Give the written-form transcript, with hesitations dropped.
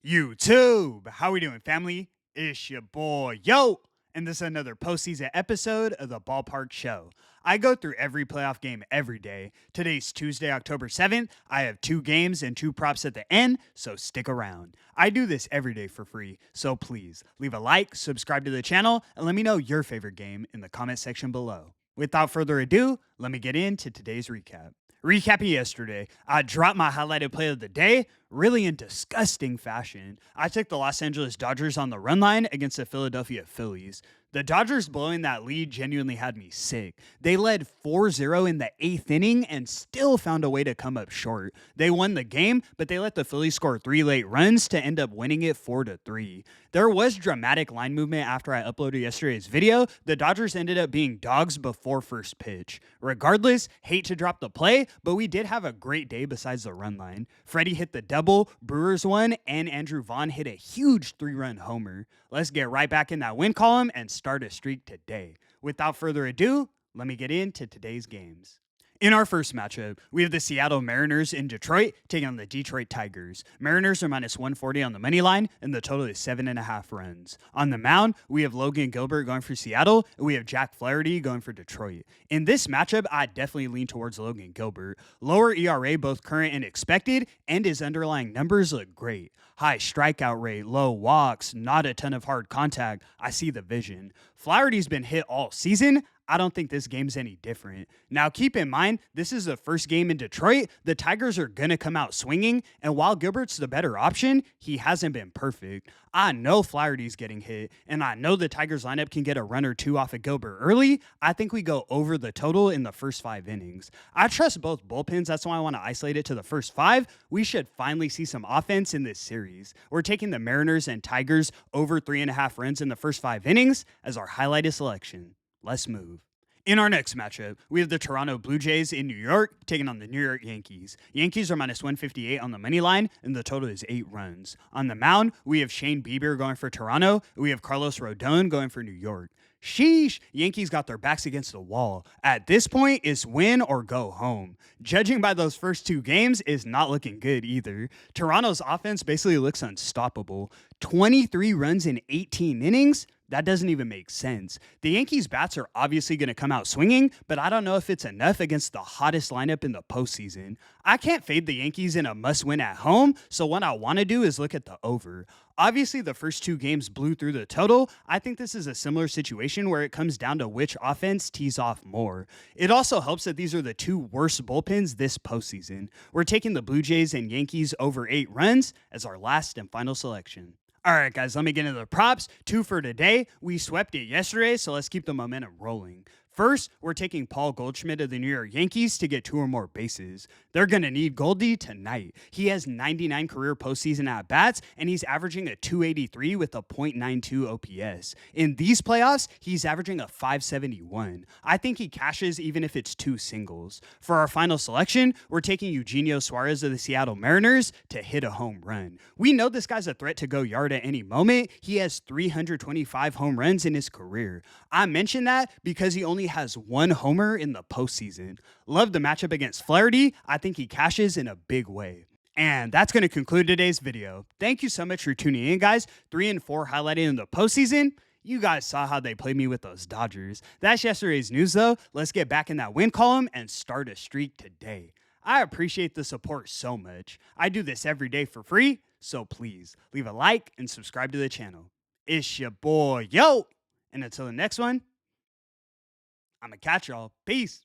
YouTube, how we doing, family? It's your boy, Yo, and this is another postseason episode of the Ballpark Show. I go through every playoff game every day. Today's Tuesday, October 7th. I have 2 games and 2 props at the end, so stick around. I do this every day for free, so please leave a like, subscribe to the channel, and let me know your favorite game in the comment section below. Without further ado, let me get into today's recap. Recapping yesterday, I dropped my highlighted play of the day, really in disgusting fashion. I took the Los Angeles Dodgers on the run line against the Philadelphia Phillies. The Dodgers blowing that lead genuinely had me sick. They led 4-0 in the 8th inning and still found a way to come up short. They won the game, but they let the Phillies score 3 late runs to end up winning it 4-3. There was dramatic line movement after I uploaded yesterday's video. The Dodgers ended up being dogs before first pitch. Regardless, hate to drop the play, but we did have a great day besides the run line. Freddie hit the double, Brewers won, and Andrew Vaughn hit a huge 3-run homer. Let's get right back in that win column and start a streak today. Without further ado, let me get into today's games. In our first matchup, we have the Seattle Mariners in Detroit taking on the Detroit Tigers. Mariners are minus 140 on the money line, and the total is 7.5 runs. On the mound, we have Logan Gilbert going for Seattle, and we have Jack Flaherty going for Detroit. In this matchup, I definitely lean towards Logan Gilbert. Lower ERA, both current and expected, and his underlying numbers look great. High strikeout rate, low walks, not a ton of hard contact. I see the vision. Flaherty's been hit all season. I don't think this game's any different. Now, keep in mind, this is the first game in Detroit. The Tigers are going to come out swinging, and while Gilbert's the better option, he hasn't been perfect. I know Flaherty's getting hit, and I know the Tigers lineup can get a run or two off of Gilbert early. I think we go over the total in the first 5 innings. I trust both bullpens. That's why I want to isolate it to the first 5. We should finally see some offense in this series. We're taking the Mariners and Tigers over 3.5 runs in the first 5 innings as our highlighted selection. Let's move. In our next matchup, we have the Toronto Blue Jays in New York taking on the New York Yankees. Yankees are minus 158 on the money line, and the total is 8 runs. On the mound, we have Shane Bieber going for Toronto. We have Carlos Rodon going for New York. Sheesh, Yankees got their backs against the wall. At this point, it's win or go home. Judging by those first 2 games, is not looking good either. Toronto's offense basically looks unstoppable. 23 runs in 18 innings? That doesn't even make sense. The Yankees' bats are obviously going to come out swinging, but I don't know if it's enough against the hottest lineup in the postseason. I can't fade the Yankees in a must-win at home, so what I want to do is look at the over. Obviously, the first 2 games blew through the total. I think this is a similar situation where it comes down to which offense tees off more. It also helps that these are the 2 worst bullpens this postseason. We're taking the Blue Jays and Yankees over 8 runs as our last and final selection. All right, guys, let me get into the props. 2 for today. We swept it yesterday, so let's keep the momentum rolling. First, we're taking Paul Goldschmidt of the New York Yankees to get 2 or more bases. They're going to need Goldie tonight. He has 99 career postseason at-bats, and he's averaging a 283 with a .92 OPS. In these playoffs, he's averaging a 571. I think he cashes even if it's 2 singles. For our final selection, we're taking Eugenio Suarez of the Seattle Mariners to hit a home run. We know this guy's a threat to go yard at any moment. He has 325 home runs in his career. I mention that because he only has 1 homer in the postseason. Love the matchup against Flaherty. I think he cashes in a big way. And that's going to conclude today's video. Thank you so much for tuning in, guys. 3 and 4 highlighted in the postseason. You guys saw how they played me with those Dodgers. That's yesterday's news, though. Let's get back in that win column and start a streak today. I appreciate the support so much. I do this every day for free, so please leave a like and subscribe to the channel. It's your boy, Yo. And until the next one, I'm going to catch y'all. Peace.